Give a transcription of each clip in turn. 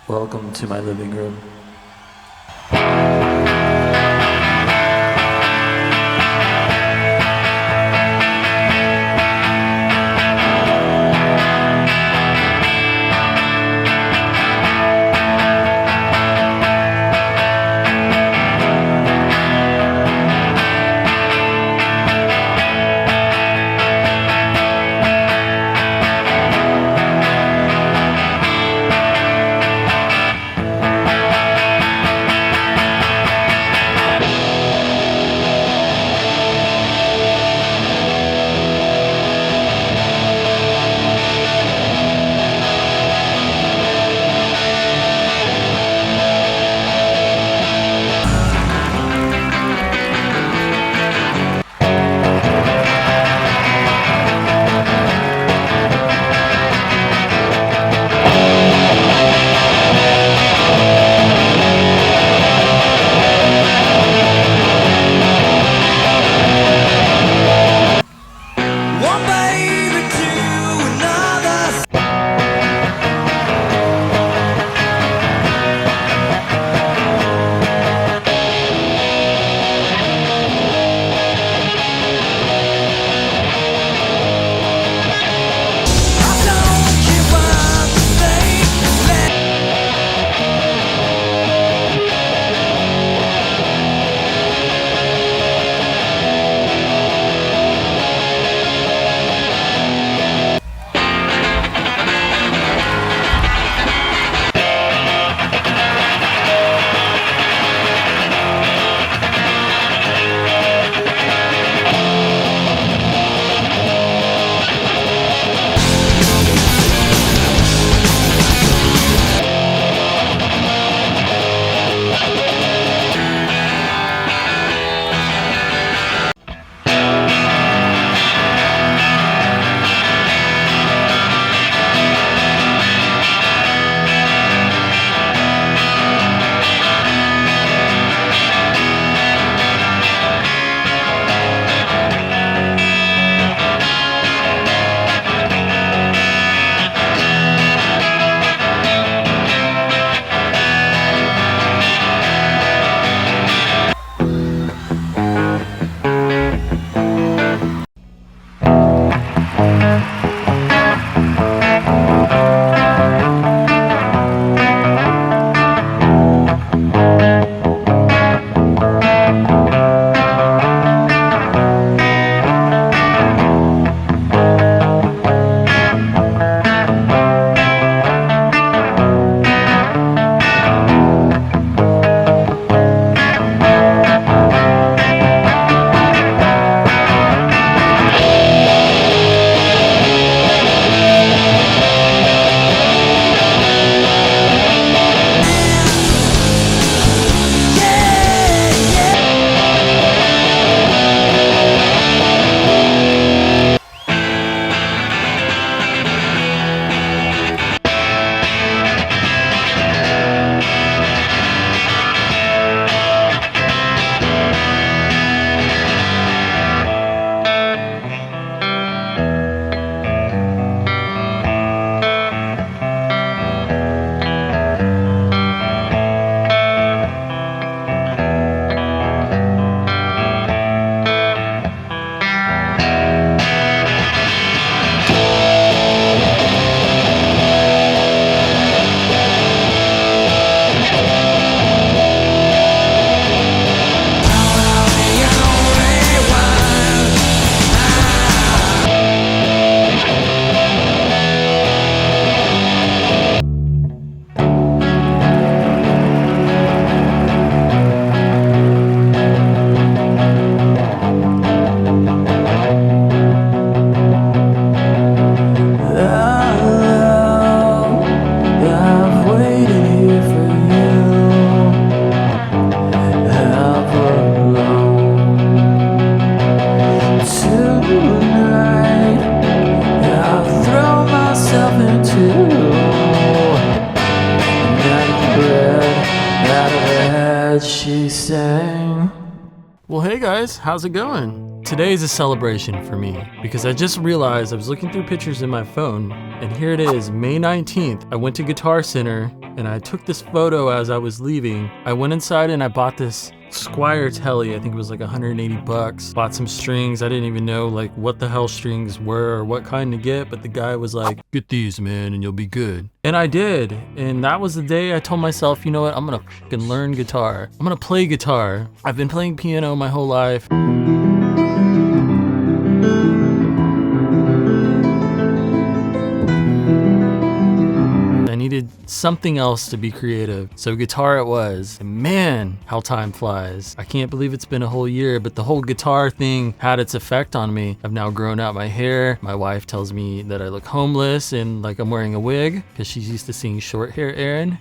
Welcome to my living room. She sang. Well, hey guys, how's it going? Today is a celebration for me because I just realized I was looking through pictures in my phone and here it is, May 19th. I went to Guitar Center and I took this photo as I was leaving. I went inside and I bought this Squier telly. I think it was like 180 bucks. Bought some strings. I didn't even know like what the hell strings were or what kind to get, but the guy was like, get these, man, and you'll be good. And I did. And that was the day I told myself, you know what? I'm gonna fucking learn guitar. I'm gonna play guitar. I've been playing piano my whole life. Needed something else to be creative, so guitar it was. And man, how time flies. I can't believe it's been a whole year, but the whole guitar thing had its effect on me. I've now grown out my hair. My wife tells me that I look homeless and like I'm wearing a wig because she's used to seeing short hair Aaron.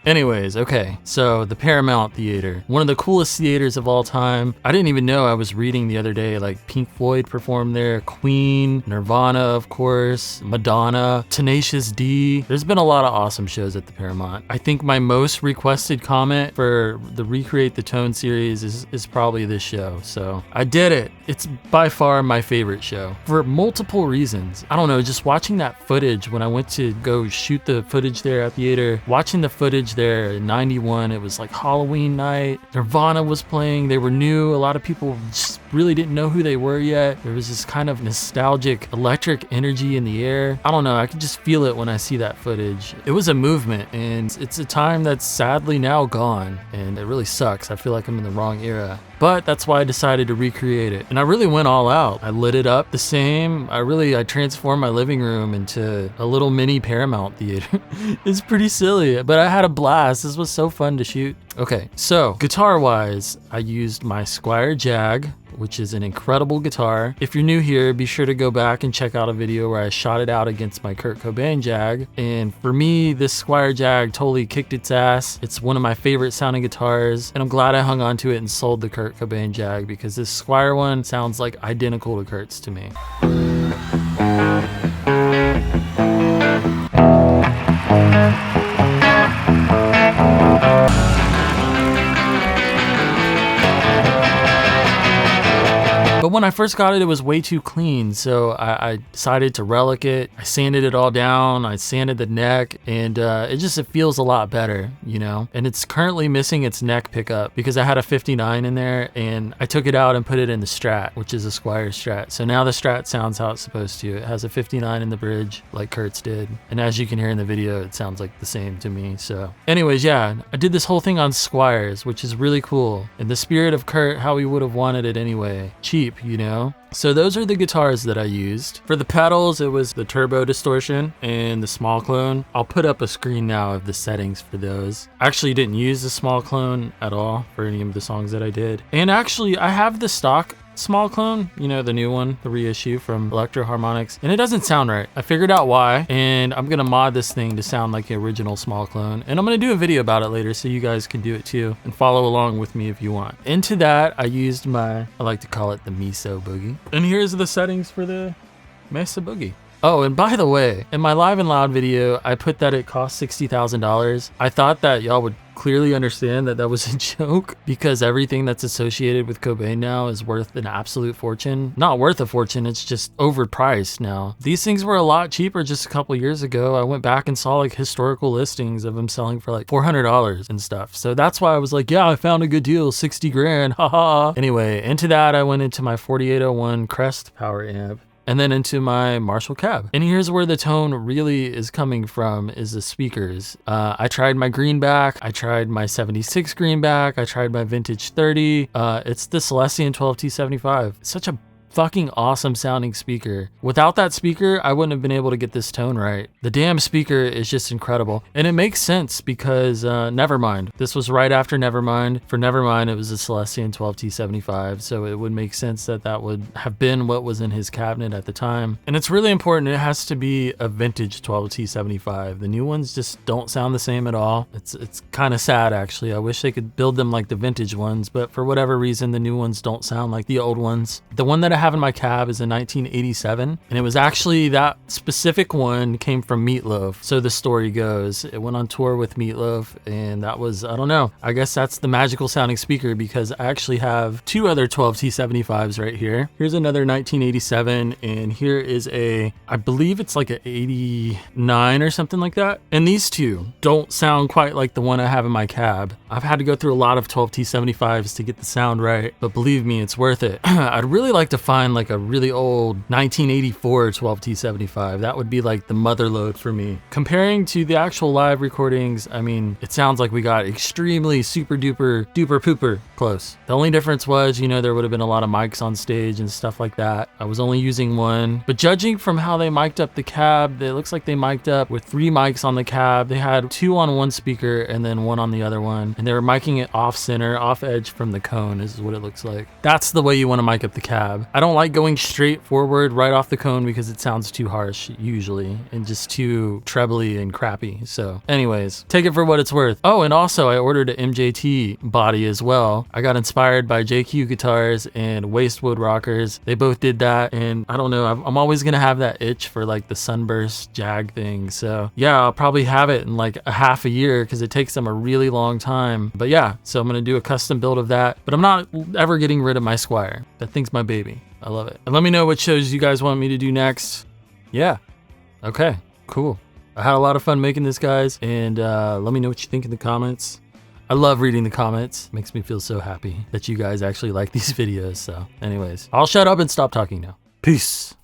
Anyways, okay, so the Paramount Theater, one of the coolest theaters of all time. I didn't even know. I was reading the other day, like Pink Floyd performed there, Queen, Nirvana, of course, Madonna, Tenacious D. There's been a lot of awesome shows at the Paramount. I think my most requested comment for the Recreate the Tone series is probably this show, so I did it. It's by far my favorite show for multiple reasons. I don't know, just watching that footage when I went to go shoot the footage there at the theater, watching the footage there in 91, it was like Halloween night. Nirvana was playing. They were new. A lot of people just really didn't know who they were yet. There was this kind of nostalgic electric energy in the air. I don't know, I could just feel it when I see that footage. It was a movement, and it's a time that's sadly now gone, and it really sucks. I feel like I'm in the wrong era. But that's why I decided to recreate it. And I really went all out. I lit it up the same. I transformed my living room into a little mini Paramount theater. It's pretty silly, but I had a blast. This was so fun to shoot. Okay, so guitar-wise, I used my Squier Jag, which is an incredible guitar. If you're new here, be sure to go back and check out a video where I shot it out against my Kurt Cobain Jag. And for me, this Squier Jag totally kicked its ass. It's one of my favorite sounding guitars, and I'm glad I hung on to it and sold the Kurt Cobain Jag because this Squier one sounds like identical to Kurt's to me. But when I first got it, it was way too clean, so I decided to relic it. I sanded it all down, I sanded the neck, and it feels a lot better, you know? And it's currently missing its neck pickup because I had a 59 in there, and I took it out and put it in the Strat, which is a Squier Strat. So now the Strat sounds how it's supposed to. It has a 59 in the bridge, like Kurt's did. And as you can hear in the video, it sounds like the same to me, so. Anyways, yeah, I did this whole thing on Squiers, which is really cool. In the spirit of Kurt, how he would have wanted it anyway. Cheap, you know? So those are the guitars that I used. For the pedals, it was the turbo distortion and the small clone. I'll put up a screen now of the settings for those. I actually didn't use the small clone at all for any of the songs that I did. And actually, I have the stock small clone, you know, the new one, the reissue from Electro Harmonics, and it doesn't sound right. I figured out why, and I'm gonna mod this thing to sound like the original small clone, and I'm gonna do a video about it later so you guys can do it too and follow along with me if you want. Into that, I used I like to call it the Mesa Boogie, and here's the settings for the Mesa Boogie. Oh, and by the way, in my Live and Loud video, I put that it cost $60,000. I thought that y'all would clearly understand that that was a joke because everything that's associated with Cobain now is worth an absolute fortune. Not worth a fortune, it's just overpriced now. These things were a lot cheaper just a couple years ago. I went back and saw like historical listings of them selling for like $400 and stuff. So that's why I was like, yeah, I found a good deal, 60 grand, haha. Anyway, into that, I went into my 4801 Crest power amp, and then into my Marshall cab. And here's where the tone really is coming from, is the speakers. I tried my greenback, I tried my 76 greenback, I tried my vintage 30. It's the Celestion G12-T75. Such a fucking awesome sounding speaker. Without that speaker, I wouldn't have been able to get this tone right. The damn speaker is just incredible. And it makes sense because Nevermind. This was right after Nevermind. For Nevermind, it was a Celestion G12-T75, so it would make sense that that would have been what was in his cabinet at the time. And it's really important, it has to be a vintage G12-T75. The new ones just don't sound the same at all. It's kind of sad actually. I wish they could build them like the vintage ones, but for whatever reason, the new ones don't sound like the old ones. The one that I have in my cab is a 1987, and it was actually, that specific one came from Meatloaf. So the story goes, it went on tour with Meatloaf, and that was, I don't know, I guess that's the magical sounding speaker, because I actually have two other 12-T75s right here. Here's another 1987, and here is a, I believe it's like a 89 or something like that. And these two don't sound quite like the one I have in my cab. I've had to go through a lot of 12-T75s to get the sound right, but believe me, it's worth it. I'd really like to find like a really old 1984 12-T75. That would be like the mother lode for me. Comparing to the actual live recordings, I mean, it sounds like we got extremely super duper pooper close. The only difference was, you know, there would have been a lot of mics on stage and stuff like that. I was only using one, but judging from how they mic'd up the cab, it looks like they mic'd up with 3 mics on the cab. They had 2 on one speaker and then 1 on the other one, and they were micing it off center, off edge from the cone is what it looks like. That's the way you want to mic up the cab. I don't like going straight forward right off the cone because it sounds too harsh usually and just too trebly and crappy. So anyways, take it for what it's worth. Oh, and also I ordered an MJT body as well. I got inspired by JQ guitars and Wastewood rockers. They both did that, and I don't know, I'm always gonna have that itch for like the Sunburst Jag thing. So yeah, I'll probably have it in like a half a year because it takes them a really long time. But yeah, so I'm gonna do a custom build of that, but I'm not ever getting rid of my Squier. That thing's my baby. I love it. And let me know what shows you guys want me to do next. Yeah. Okay, cool. I had a lot of fun making this, guys, and let me know what you think in the comments. I love reading the comments. Makes me feel so happy that you guys actually like these videos. So anyways, I'll shut up and stop talking now. Peace.